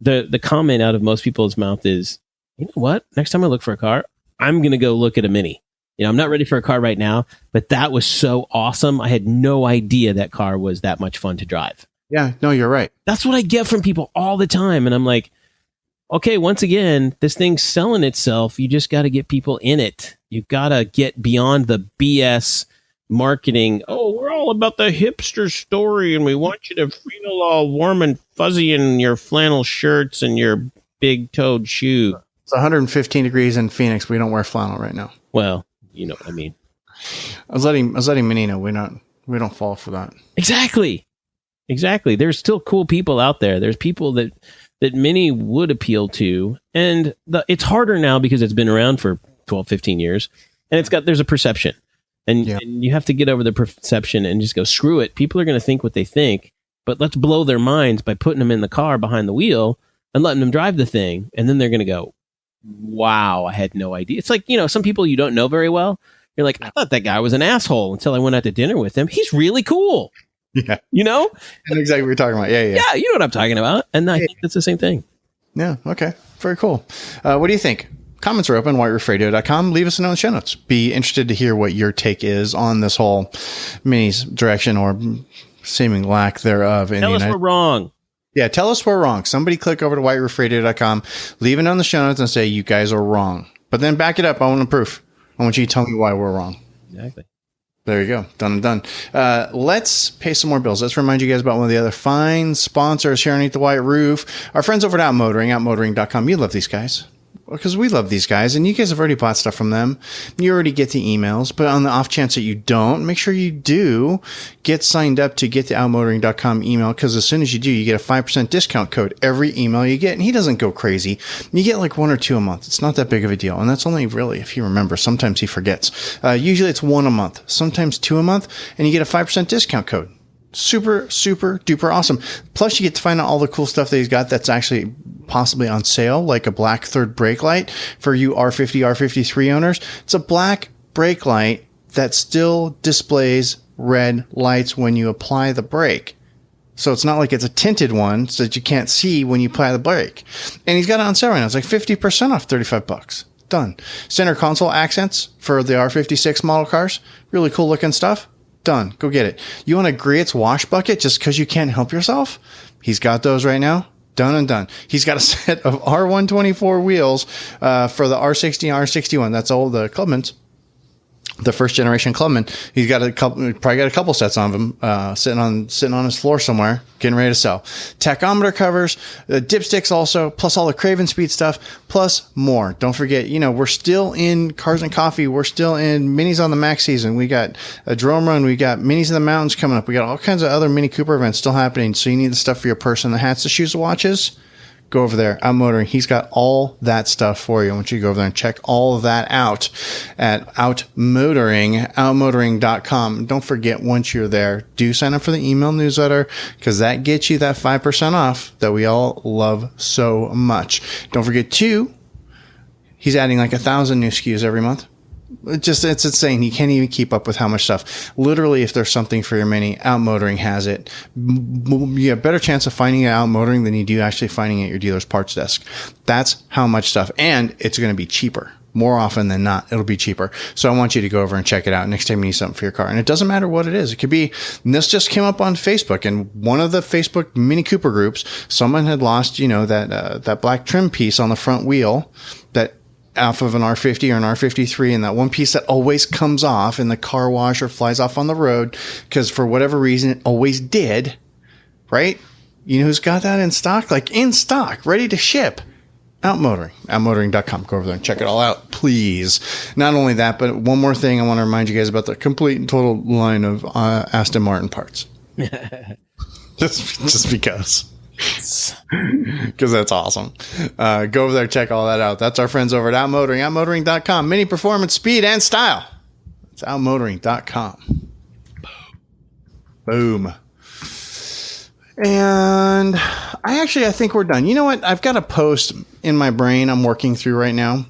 The comment out of most people's mouth is, you know what? Next time I look for a car, I'm going to go look at a Mini. I'm not ready for a car right now, but that was so awesome. I had no idea that car was that much fun to drive. Yeah, no, you're right. That's what I get from people all the time. And I'm like, okay, once again, this thing's selling itself. You just got to get people in it. You've got to get beyond the BS marketing. Oh, we're all about the hipster story, and we want you to feel all warm and fuzzy in your flannel shirts and your big-toed shoe. It's 115 degrees in Phoenix. We don't wear flannel right now. Well, you know what I mean. I was letting Minnie know we don't fall for that. Exactly. There's still cool people out there. There's people that Mini would appeal to, and it's harder now because it's been around for 12, 15 years, and there's a perception. And you have to get over the perception and just go, screw it. People are going to think what they think, but let's blow their minds by putting them in the car behind the wheel and letting them drive the thing. And then they're going to go, wow, I had no idea. It's like, some people you don't know very well. You're like, I thought that guy was an asshole until I went out to dinner with him. He's really cool. Yeah. That's exactly what you're talking about. Yeah. Yeah, you know what I'm talking about. And I think that's the same thing. Yeah. Okay. Very cool. What do you think? Comments are open, whiteroofradio.com. Leave us a note in the show notes. Be interested to hear what your take is on this whole Mini's direction or seeming lack thereof. Tell us we're wrong. Yeah, tell us we're wrong. Somebody click over to whiteroofradio.com, leave it on the show notes and say you guys are wrong. But then back it up. I want proof. I want you to tell me why we're wrong. Exactly. There you go. Done and done. Let's pay some more bills. Let's remind you guys about one of the other fine sponsors here underneath the white roof. Our friends over at Outmotoring, outmotoring.com. You love these guys. Because we love these guys, and you guys have already bought stuff from them. You already get the emails, but on the off chance that you don't, make sure you do get signed up to get the outmotoring.com email, because as soon as you do, you get a 5% discount code every email you get, and he doesn't go crazy. You get like 1 or 2 a month. It's not that big of a deal, and that's only really if you remember. Sometimes he forgets. Usually it's 1 a month, sometimes 2 a month, and you get a 5% discount code. Super, super duper awesome. Plus, you get to find out all the cool stuff that he's got that's actually possibly on sale, like a black third brake light for you R50, R53 owners. It's a black brake light that still displays red lights when you apply the brake. So it's not like it's a tinted one so that you can't see when you apply the brake. And he's got it on sale right now. It's like 50% off, $35. Done. Center console accents for the R56 model cars. Really cool looking stuff. Done. Go get it. You want a Griot's wash bucket just because you can't help yourself? He's got those right now. Done and done. He's got a set of R124 wheels for the R60 and R61. That's all the Clubmans. The first generation Clubman. He's got probably got a couple sets of them sitting on his floor somewhere, getting ready to sell. Tachometer covers, dipsticks also, plus all the Craven Speed stuff, plus more. Don't forget, we're still in Cars and Coffee. We're still in Minis on the Max season. We got a drone run. We got Minis in the Mountains coming up. We got all kinds of other Mini Cooper events still happening. So you need the stuff for your person, the hats, the shoes, the watches. Go over there. Outmotoring. He's got all that stuff for you. I want you to go over there and check all of that out at outmotoring.com. Don't forget, once you're there, do sign up for the email newsletter, because that gets you that 5% off that we all love so much. Don't forget, too, he's adding like 1,000 new SKUs every month. It's insane. You can't even keep up with how much stuff. Literally, if there's something for your Mini, Outmotoring has it. You have a better chance of finding it at Outmotoring than you do actually finding it at your dealer's parts desk. That's how much stuff. And it's going to be cheaper. More often than not, it'll be cheaper. So I want you to go over and check it out next time you need something for your car. And it doesn't matter what it is. It could be, and this just came up on Facebook, and one of the Facebook Mini Cooper groups, someone had lost, that black trim piece on the front wheel that off of an R50 or an R53, and that one piece that always comes off in the car wash or flies off on the road because for whatever reason it always did, right? You know who's got that in stock? Like in stock, ready to ship. Outmotoring. Outmotoring.com. Go over there and check it all out, please. Not only that, but one more thing I want to remind you guys about: the complete and total line of Aston Martin parts. just because. Because that's awesome. Go over there, check all that out. That's our friends over at Outmotoring. Outmotoring.com. Mini performance, speed, and style. It's outmotoring.com. Boom. And I think we're done. You know what? I've got a post in my brain I'm working through right now.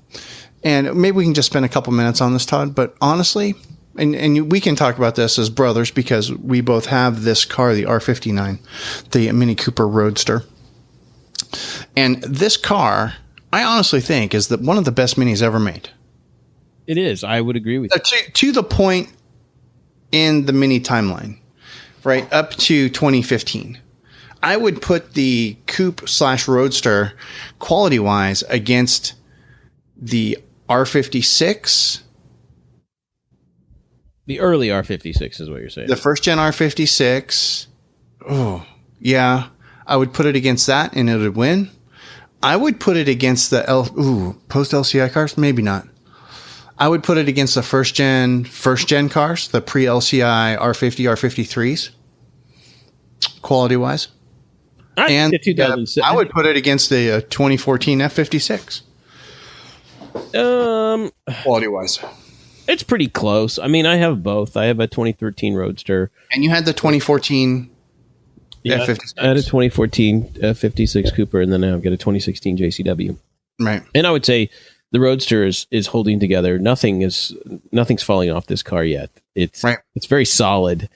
And maybe we can just spend a couple minutes on this, Todd. But honestly, and we can talk about this as brothers because we both have this car, the R59, the Mini Cooper Roadster. And this car, I honestly think, is one of the best Minis ever made. It is. I would agree with you. To the point in the Mini timeline, right, up to 2015. I would put the Coupe/Roadster quality-wise against the R56. The early R56 is what you're saying. The first gen R56. Oh, yeah. I would put it against that and it would win. I would put it against the post LCI cars. Maybe not. I would put it against the first gen cars, the pre LCI R50, R53s, quality wise. And I would put it against the 2014 F56. Quality wise. It's pretty close. I mean, I have both. I have a 2013 Roadster. And you had the 2014 F56. I had a 2014 F56 Cooper, and then now I've got a 2016 JCW. Right. And I would say the Roadster is holding together. Nothing's falling off this car yet. It's very solid.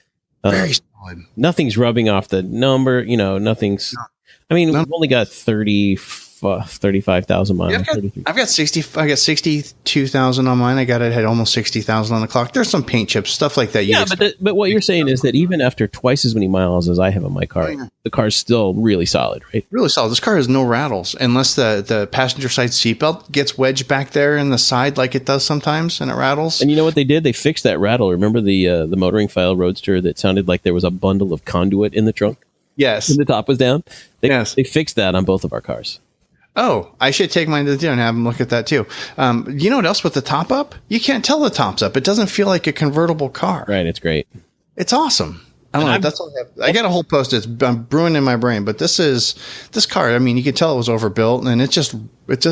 Very solid. Nothing's rubbing off the number. Nothing's... No. I mean, we've only got 34 35,000 miles. Yeah, I've got 62,000 on mine. I got it had almost 60,000 on the clock. There's some paint chips, stuff like that. But what you're saying is that even after twice as many miles as I have on my car, the car's still really solid, right? Really solid. This car has no rattles unless the passenger side seatbelt gets wedged back there in the side like it does sometimes, and it rattles. And you know what they did? They fixed that rattle. Remember the Motoring File Roadster that sounded like there was a bundle of conduit in the trunk? Yes. And the top was down? They fixed that on both of our cars. Oh, I should take mine to the dealer and have them look at that too. You know what else with the top up? You can't tell the top's up. It doesn't feel like a convertible car. Right. It's great. It's awesome. I don't know. That's all I have. I got a whole post. It's brewing in my brain, but this car. I mean, you can tell it was overbuilt, and it's just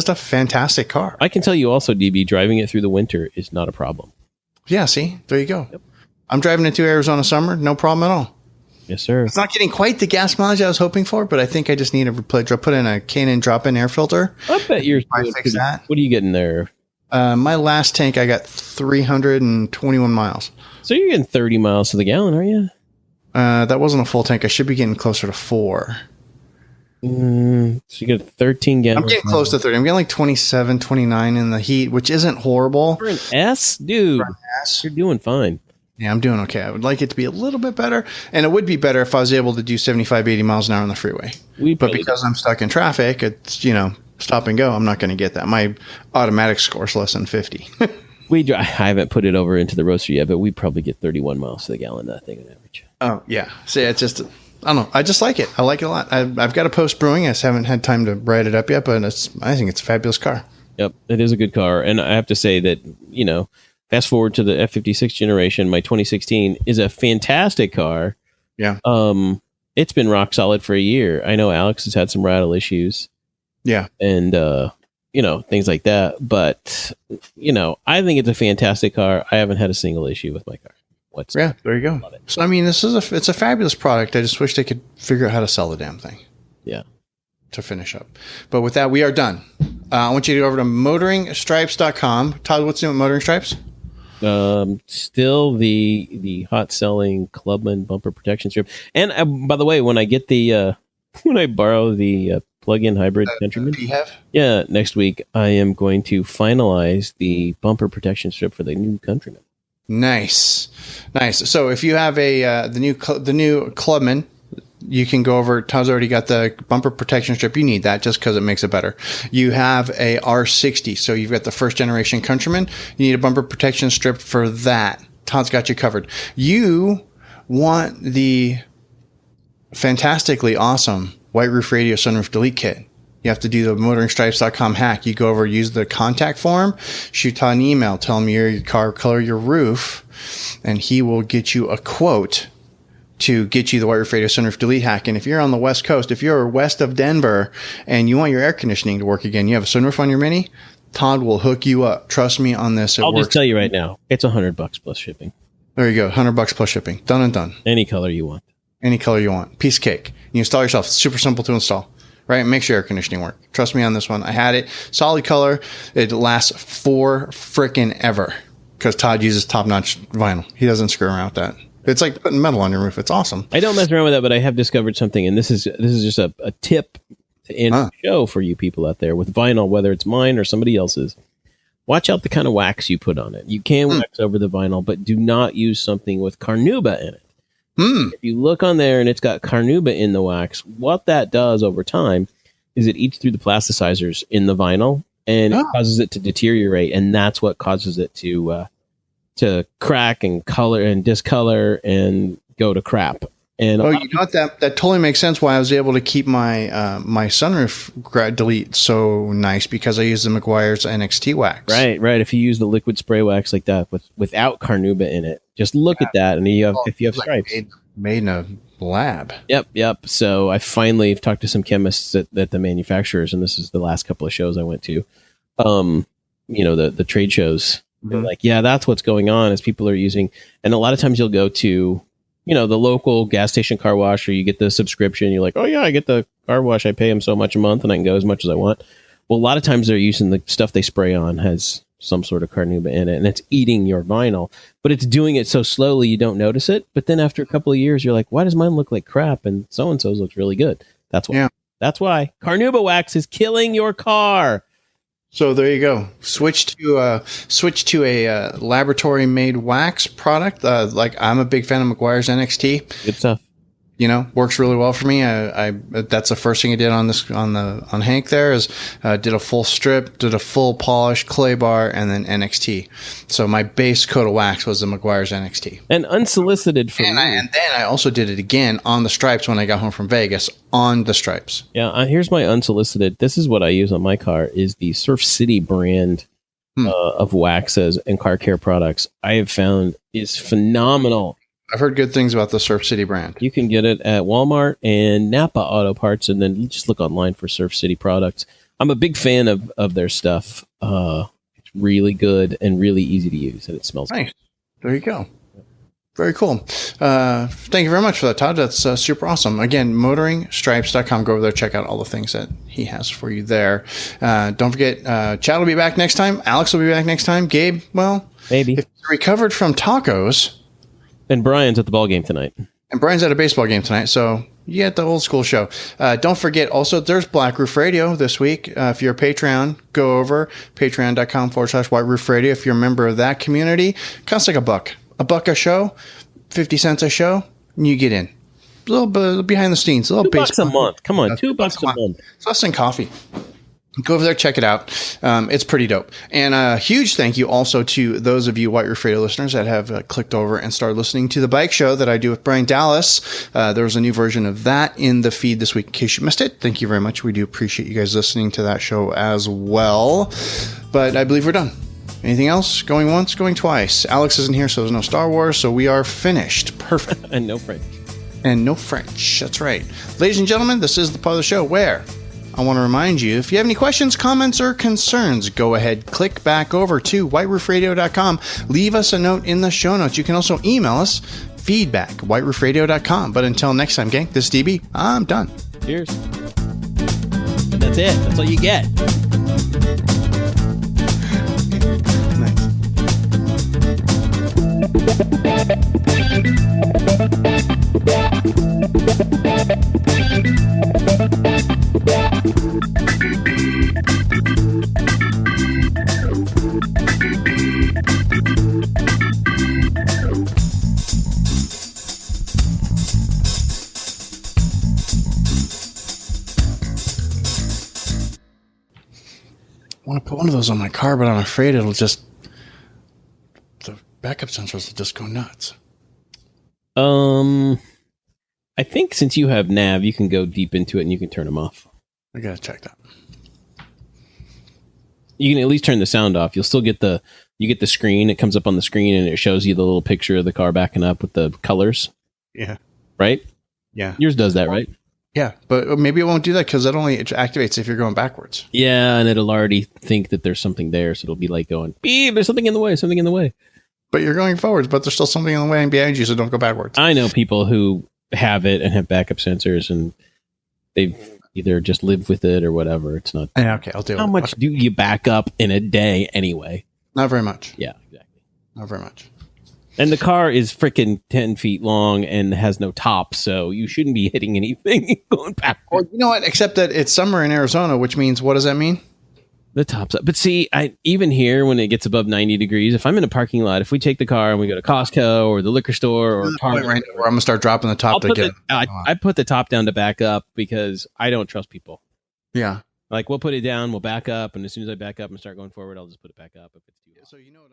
a fantastic car. I can tell you also, DB, driving it through the winter is not a problem. Yeah. See, there you go. Yep. I'm driving it to Arizona summer. No problem at all. Yes, sir. It's not getting quite the gas mileage I was hoping for, but I think I just need to put in a K&N drop-in air filter. I bet you're fix that. What are you getting there? My last tank, I got 321 miles. So you're getting 30 miles to the gallon, are you? That wasn't a full tank. I should be getting closer to 4. So you get 13 gallons. I'm getting close to 30. I'm getting like 27, 29 in the heat, which isn't horrible. For an S? Dude, you're doing fine. Yeah, I'm doing okay. I would like it to be a little bit better, and it would be better if I was able to do 75, 80 miles an hour on the freeway. But because I'm stuck in traffic, it's, stop and go. I'm not going to get that. My automatic score's less than 50. I haven't put it over into the roaster yet, but we probably get 31 miles to the gallon, that thing on average. Oh, yeah. See, it's just, I don't know. I just like it. I like it a lot. I've got a post brewing. I just haven't had time to write it up yet, but I think it's a fabulous car. Yep, it is a good car. And I have to say that, fast forward to the F56 generation, my 2016 is a fantastic car. Yeah. It's been rock solid for a year. I know Alex has had some rattle issues. Yeah. And, things like that. But, I think it's a fantastic car. I haven't had a single issue with my car. Yeah, there you go. So, I mean, it's a fabulous product. I just wish they could figure out how to sell the damn thing. Yeah. To finish up. But with that, we are done. I want you to go over to motoringstripes.com. Todd, what's new with Motoring Stripes? Still the hot selling Clubman bumper protection strip. And by the way, when I get when I borrow the plug-in hybrid Countryman, next week I am going to finalize the bumper protection strip for the new Countryman. Nice. So if you have the new Clubman, you can go over. Todd's already got the bumper protection strip. You need that just because it makes it better. You have a R60, so you've got the first generation Countryman. You need a bumper protection strip for that. Todd's got you covered. You want the fantastically awesome White Roof Radio Sunroof Delete Kit. You have to do the motoringstripes.com hack. You go over, use the contact form, shoot Todd an email, tell him your car color, your roof, and he will get you a quote to get you the White Roof Radio Sunroof Delete hack. And if you're on the West Coast, if you're west of Denver and you want your air conditioning to work again, you have a sunroof on your Mini, Todd will hook you up. Trust me on this. I'll just tell you right now, it's $100 plus shipping. There you go, $100 plus shipping. Done and done. Any color you want. Any color you want. Piece of cake. You install yourself. It's super simple to install. Right? Makes your air conditioning work. Trust me on this one. I had it. Solid color. It lasts for frickin' ever. Because Todd uses top-notch vinyl. He doesn't screw around with that. It's like putting metal on your roof. It's awesome. I don't mess around with that, but I have discovered something, and this is just a tip to end the show for you people out there with vinyl, whether it's mine or somebody else's. Watch out the kind of wax you put on it. You can wax over the vinyl, but do not use something with carnauba in it. If you look on there and it's got carnauba in the wax, what that does over time is it eats through the plasticizers in the vinyl, and it causes it to deteriorate, and that's what causes it to crack and color and discolor and go to crap. And you know what? That totally makes sense why I was able to keep my my sunroof delete so nice, because I use the McGuire's NXT wax. Right. If you use the liquid spray wax like that without carnauba in it, just look at that, and if you have stripes, made in a lab. Yep. So I finally talked to some chemists at the manufacturers, and this is the last couple of shows I went to. The trade shows. They're like, yeah, that's what's going on is people are using, and a lot of times you'll go to, the local gas station car wash, or you get the subscription. You're like, oh yeah, I get the car wash. I pay them so much a month and I can go as much as I want. Well, a lot of times they're using the stuff they spray on has some sort of carnauba in it, and it's eating your vinyl, but it's doing it so slowly you don't notice it. But then after a couple of years, you're like, why does mine look like crap? And so-and-so's looks really good. That's why. Yeah. That's why Carnauba wax is killing your car. So there you go. Switch to a laboratory made wax product. Like I'm a big fan of McGuire's NXT. Good stuff. You know, works really well for me. I that's the first thing I did on Hank there is did a full strip, did a full polish, clay bar, and then NXT. So my base coat of wax was the McGuire's NXT. And unsolicited for me. And then I also did it again on the stripes when I got home from Vegas on the stripes. Yeah, here's my unsolicited. This is what I use on my car is the Surf City brand of waxes and car care products. I have found is phenomenal. I've heard good things about the Surf City brand. You can get it at Walmart and Napa Auto Parts, and then just look online for Surf City products. I'm a big fan of their stuff. It's really good and really easy to use, and it smells nice. There you go. Very cool. Thank you very much for that, Todd. That's super awesome. Again, motoringstripes.com. Go over there, check out all the things that he has for you there. Don't forget, Chad will be back next time. Alex will be back next time. Gabe, well, maybe. If you recovered from tacos... And Brian's at the ball game tonight. And Brian's at a baseball game tonight, so you get the old school show. Don't forget, also, there's Black Roof Radio this week. If you're a Patreon, go over patreon.com/White Roof Radio. If you're a member of that community, it costs like $1 a show, 50 cents a show, and you get in. A little bit behind the scenes, a little $2 a month. Come on, $2 a month. It's less than coffee. Go over there, check it out. It's pretty dope. And a huge thank you also to those of you White Roof Radio listeners that have clicked over and started listening to the bike show that I do with Brian Dallas. There was a new version of that in the feed this week in case you missed it. Thank you very much. We do appreciate you guys listening to that show as well. But I believe we're done. Anything else? Going once, going twice. Alex isn't here, so there's no Star Wars, so we are finished. Perfect. And no French. And no French. That's right. Ladies and gentlemen, this is the part of the show where... I want to remind you, if you have any questions, comments, or concerns, go ahead, click back over to whiteroofradio.com. Leave us a note in the show notes. You can also email us, feedback@whiteroofradio.com. But until next time, gang, this is DB. I'm done. Cheers. That's it. That's all you get. I want to put one of those on my car, but I'm afraid it'll just... The backup sensors will just go nuts. I think since you have nav, you can go deep into it and you can turn them off. I gotta check that. You can at least turn the sound off. You'll still get the screen. It comes up on the screen and it shows you the little picture of the car backing up with the colors. Yeah. Right? Yeah. Yours does that, right? Yeah, but maybe it won't do that because it activates if you're going backwards. Yeah, and it'll already think that there's something there, so it'll be like going, beep, there's something in the way. But you're going forwards, but there's still something in the way and behind you, so don't go backwards. I know people who have it and have backup sensors, and they've either just lived with it or whatever. It's not... Yeah, okay, I'll do it. How much do you back up in a day anyway? Not very much. Yeah, exactly. Not very much. And the car is freaking 10 feet long and has no top, so you shouldn't be hitting anything going backwards. Well, you know what? Except that it's summer in Arizona, which means, what does that mean? The top's up. But see, even here, when it gets above 90 degrees, if I'm in a parking lot, if we take the car and we go to Costco or the liquor store or Target, right now where I'm going to start dropping the top again. I put the top down to back up because I don't trust people. Yeah. Like, we'll put it down, we'll back up, and as soon as I back up and start going forward, I'll just put it back up if it's too hot. So you know what